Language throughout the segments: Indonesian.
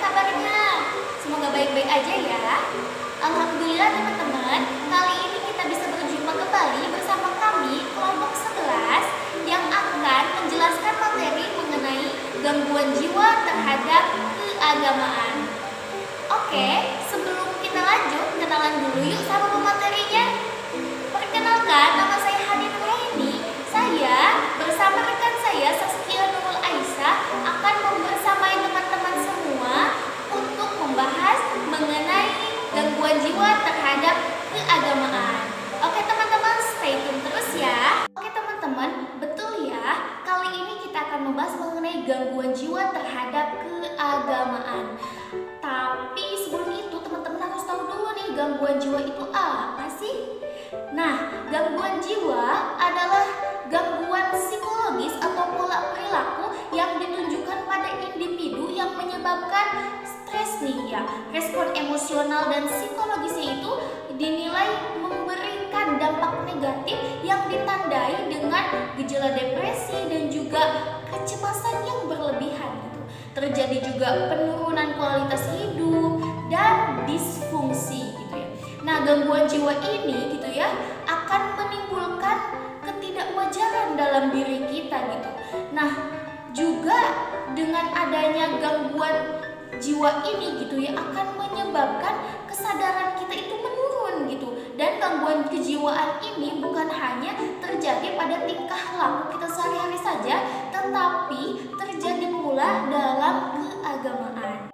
kabarnya? Semoga baik-baik aja ya. Alhamdulillah teman-teman, kali ini kita bisa berjumpa kembali bersama kami kelompok 11 yang akan menjelaskan materi mengenai gangguan jiwa terhadap keagamaan. Oke, sebelum kita lanjut, kenalan dulu yuk sama pematerinya. Perkenalkan, nama saya Hani Nuraini. Saya bersama rekan saya Saskia Nurul Aisyah akan membersamai teman-teman semua untuk membahas mengenai gangguan jiwa terhadap keagamaan. Oke teman-teman, stay tune terus ya. Oke teman-teman, betul ya. Kali ini kita akan membahas mengenai gangguan jiwa terhadap keagamaan. Tapi sebelum itu teman-teman harus tahu dulu nih, gangguan jiwa itu apa sih? Nah, gangguan jiwa adalah gangguan psikologis atau pola perilaku yang ditunjukkan pada individu yang menyebabkan stres nih ya. Respon emosional dan psikologisnya itu dinilai memberikan dampak negatif yang ditandai dengan gejala depresi dan juga kecemasan yang berlebihan gitu. Terjadi juga penurunan kualitas hidup dan disfungsi gitu ya. Nah, gangguan jiwa ini gitu ya akan menimbulkan ketidakwajaran dalam diri kita gitu. Nah, juga dengan adanya gangguan jiwa ini gitu ya akan menyebabkan kesadaran kita itu menurun gitu. Dan gangguan kejiwaan ini bukan hanya terjadi pada tingkah laku kita sehari-hari saja, tetapi terjadi pula dalam keagamaan.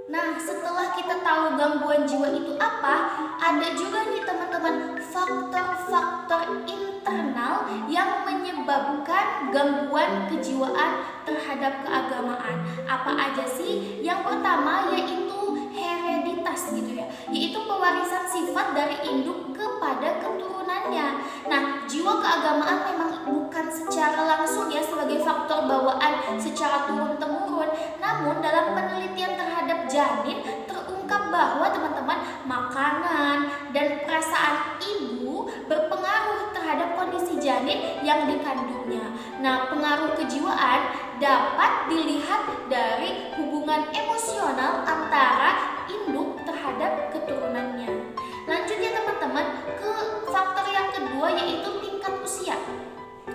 Nah, setelah kita tahu gangguan jiwa itu apa, ada juga nih teman-teman faktor-faktor internal yang menyebabkan gangguan kejiwaan terhadap keagamaan. Apa aja sih? Yang pertama yaitu hereditas gitu ya, yaitu pewarisan sifat dari induk kepada keturunannya. Nah, jiwa keagamaan memang bukan secara langsung ya sebagai faktor bawaan secara turun-temurun, namun dalam penelitian terhadap janin terungkap bahwa teman-teman makanan dan perasaan ibu berpengaruh terhadap kondisi janin yang dikandungnya. Nah, pengaruh kejiwaan dapat dilihat dari hubungan emosional antara induk terhadap keturunannya. Lanjut ya teman-teman ke faktor yang kedua yaitu tingkat usia.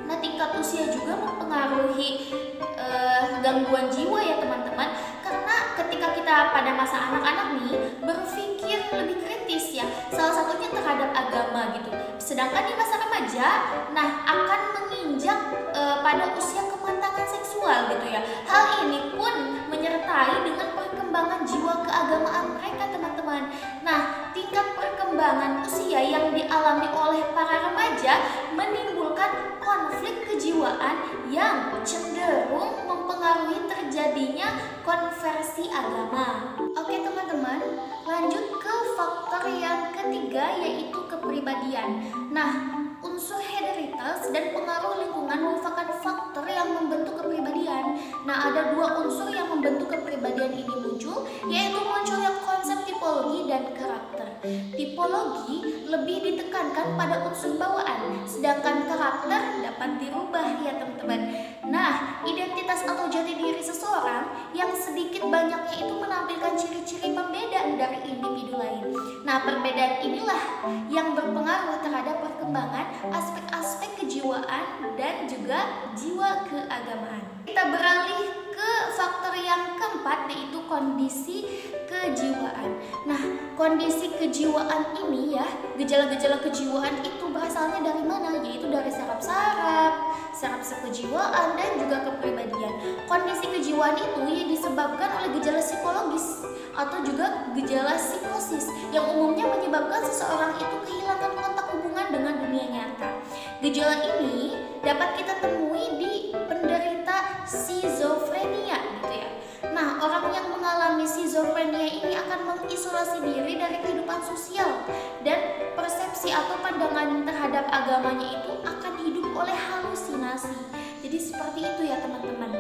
Nah, tingkat usia juga mempengaruhi gangguan jiwa ya teman-teman, karena ketika kita pada masa anak-anak nih berpikir lebih kritis ya, salah satunya terhadap agama gitu. Sedangkan di masa remaja, nah akan menginjak pada usia kematangan seksual gitu ya. Hal ini pun menyertai dengan perkembangan jiwa keagamaan mereka teman-teman. Nah, tingkat perkembangan usia yang dialami oleh para remaja menimbulkan konflik kejiwaan yang cenderung mempengaruhi terjadinya konversi agama. Oke teman-teman, lanjut ke faktor yang ketiga yaitu kepribadian. Nah, unsur hereditas dan pengaruh lingkungan merupakan faktor yang membentuk kepribadian. Nah, ada dua unsur yang membentuk kepribadian ini muncul, yaitu munculnya konsep tipologi dan karakter. Tipologi lebih ditekankan pada unsur bawaan, sedangkan karakter dapat dirubah ya teman-teman. Nah, identitas atau jati diri seseorang yang sedikit banyaknya itu menampilkan ciri-ciri pembeda dari individu lain. Nah, perbedaan inilah yang berpengaruh terhadap perkembangan aspek-aspek kejiwaan dan juga jiwa keagamaan. Kita beralih ke faktor yang keempat yaitu kondisi kejiwaan. Nah, kondisi kejiwaan ini ya, gejala-gejala kejiwaan itu berasalnya dari mana? Yaitu dari saraf-saraf, saraf kejiwaan dan juga kepribadian. Kondisi kejiwaan itu ya disebabkan oleh gejala psikologis atau juga gejala psikosis yang umumnya menyebabkan seseorang itu kehilangan kontak hubungan dengan dunia nyata. Gejala ini dapat kita temui di penderita skizofrenia gitu ya. Nah, orang yang mengalami skizofrenia ini akan mengisolasi diri dari kehidupan sosial dan persepsi atau pandangan terhadap agamanya itu akan hidup oleh halusinasi. Jadi seperti itu ya teman-teman.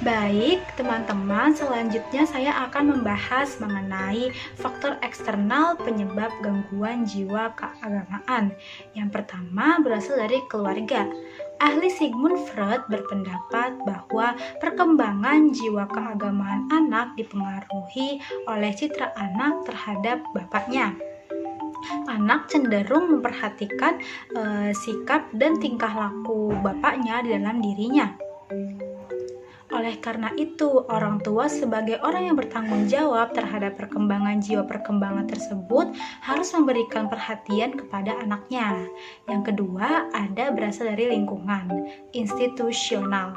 Baik, teman-teman, selanjutnya saya akan membahas mengenai faktor eksternal penyebab gangguan jiwa keagamaan. Yang pertama berasal dari keluarga. Ahli Sigmund Freud berpendapat bahwa perkembangan jiwa keagamaan anak dipengaruhi oleh citra anak terhadap bapaknya. Anak cenderung memperhatikan sikap dan tingkah laku bapaknya di dalam dirinya. Oleh karena itu, orang tua sebagai orang yang bertanggung jawab terhadap perkembangan jiwa perkembangan tersebut harus memberikan perhatian kepada anaknya. Yang kedua, ada berasal dari lingkungan institusional.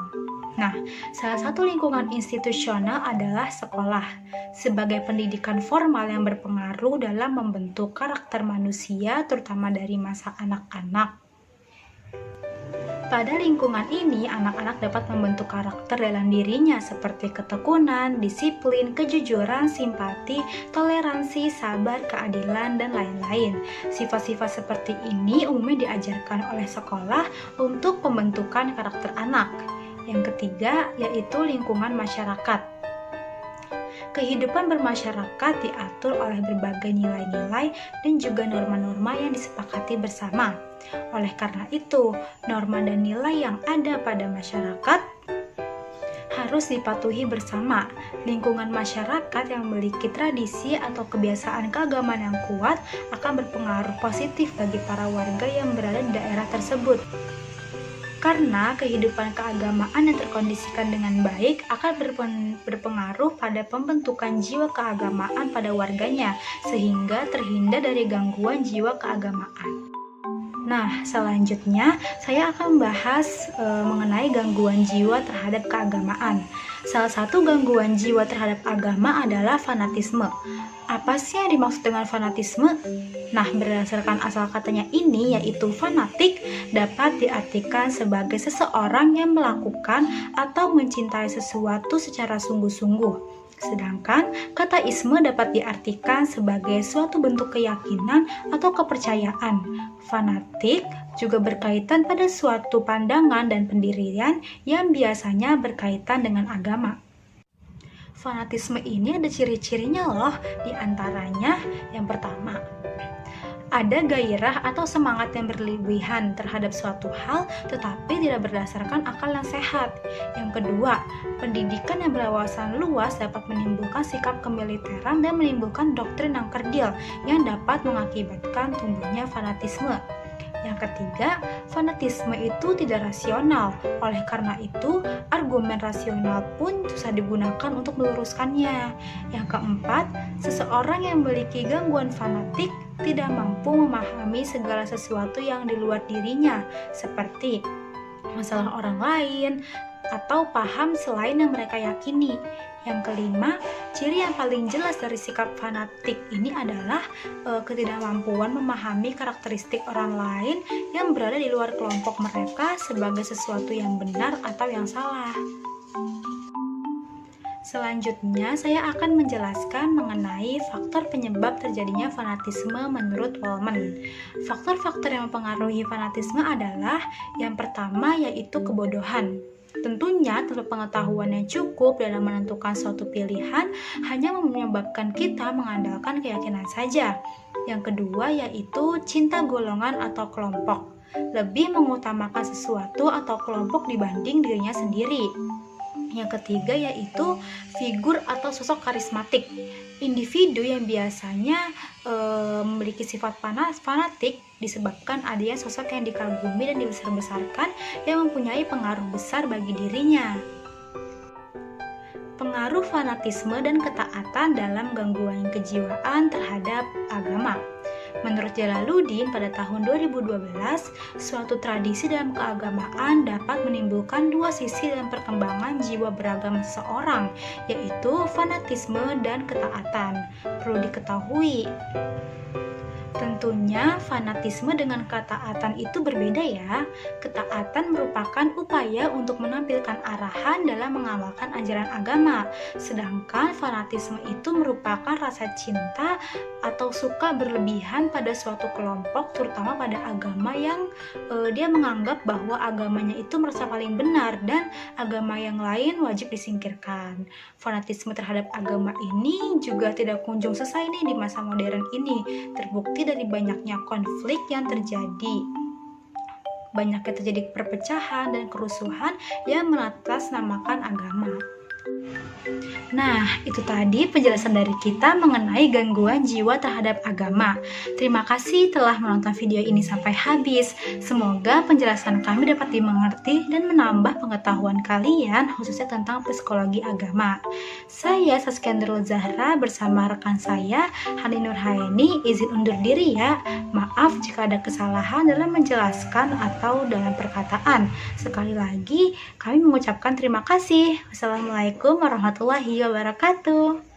Nah, salah satu lingkungan institusional adalah sekolah, sebagai pendidikan formal yang berpengaruh dalam membentuk karakter manusia, terutama dari masa anak-anak. Pada lingkungan ini, anak-anak dapat membentuk karakter dalam dirinya seperti ketekunan, disiplin, kejujuran, simpati, toleransi, sabar, keadilan, dan lain-lain. Sifat-sifat seperti ini umumnya diajarkan oleh sekolah untuk pembentukan karakter anak. Yang ketiga, yaitu lingkungan masyarakat. Kehidupan bermasyarakat diatur oleh berbagai nilai-nilai dan juga norma-norma yang disepakati bersama. Oleh karena itu, norma dan nilai yang ada pada masyarakat harus dipatuhi bersama. Lingkungan masyarakat yang memiliki tradisi atau kebiasaan keagamaan yang kuat akan berpengaruh positif bagi para warga yang berada di daerah tersebut. Karena kehidupan keagamaan yang terkondisikan dengan baik akan berpengaruh pada pembentukan jiwa keagamaan pada warganya, sehingga terhindar dari gangguan jiwa keagamaan. Nah, selanjutnya saya akan membahas mengenai gangguan jiwa terhadap keagamaan. Salah satu gangguan jiwa terhadap agama adalah fanatisme. Apa sih yang dimaksud dengan fanatisme? Nah, berdasarkan asal katanya ini, yaitu fanatik dapat diartikan sebagai seseorang yang melakukan atau mencintai sesuatu secara sungguh-sungguh. Sedangkan kata isme dapat diartikan sebagai suatu bentuk keyakinan atau kepercayaan. Fanatik juga berkaitan pada suatu pandangan dan pendirian yang biasanya berkaitan dengan agama. Fanatisme ini ada ciri-cirinya loh, diantaranya yang pertama, ada gairah atau semangat yang berlebihan terhadap suatu hal tetapi tidak berdasarkan akal yang sehat. Yang kedua, pendidikan yang berwawasan luas dapat menimbulkan sikap kemiliteran dan menimbulkan doktrin yang kerdil yang dapat mengakibatkan tumbuhnya fanatisme. Yang ketiga, fanatisme itu tidak rasional. Oleh karena itu, argumen rasional pun susah digunakan untuk meluruskannya. Yang keempat, seseorang yang memiliki gangguan fanatik tidak mampu memahami segala sesuatu yang di luar dirinya, seperti masalah orang lain atau paham selain yang mereka yakini. Yang kelima, ciri yang paling jelas dari sikap fanatik ini adalah ketidakmampuan memahami karakteristik orang lain yang berada di luar kelompok mereka sebagai sesuatu yang benar atau yang salah. Selanjutnya, saya akan menjelaskan mengenai faktor penyebab terjadinya fanatisme menurut Wellman. Faktor-faktor yang mempengaruhi fanatisme adalah yang pertama yaitu kebodohan. Tentunya, tanpa pengetahuan yang cukup dalam menentukan suatu pilihan hanya menyebabkan kita mengandalkan keyakinan saja. Yang kedua yaitu cinta golongan atau kelompok, lebih mengutamakan sesuatu atau kelompok dibanding dirinya sendiri. Yang ketiga yaitu figur atau sosok karismatik. Individu yang biasanya memiliki sifat fanatik disebabkan adanya sosok yang dikagumi dan dibesar-besarkan yang mempunyai pengaruh besar bagi dirinya. Pengaruh fanatisme dan ketaatan dalam gangguan kejiwaan terhadap agama. Menurut Jalaluddin, pada tahun 2012, suatu tradisi dalam keagamaan dapat menimbulkan dua sisi dalam perkembangan jiwa beragama seseorang, yaitu fanatisme dan ketaatan. Perlu diketahui, tentunya fanatisme dengan ketaatan itu berbeda ya. Ketaatan merupakan upaya untuk menampilkan arahan dalam mengamalkan ajaran agama, sedangkan fanatisme itu merupakan rasa cinta atau suka berlebihan pada suatu kelompok, terutama pada agama yang dia menganggap bahwa agamanya itu merasa paling benar dan agama yang lain wajib disingkirkan. Fanatisme terhadap agama ini juga tidak kunjung selesai nih di masa modern ini, terbukti dari banyaknya konflik yang terjadi. banyaknya terjadi perpecahan dan kerusuhan yang mengatasnamakan agama. Nah, itu tadi penjelasan dari kita mengenai gangguan jiwa terhadap agama. Terima kasih telah menonton video ini sampai habis. Semoga penjelasan kami dapat dimengerti dan menambah pengetahuan kalian khususnya tentang psikologi agama. Saya Saskia Nurul Zahra bersama rekan saya Hani Nurhaini izin undur diri ya. Maaf jika ada kesalahan dalam menjelaskan atau dalam perkataan. Sekali lagi kami mengucapkan terima kasih. Wassalamualaikum warahmatullahi wabarakatuh.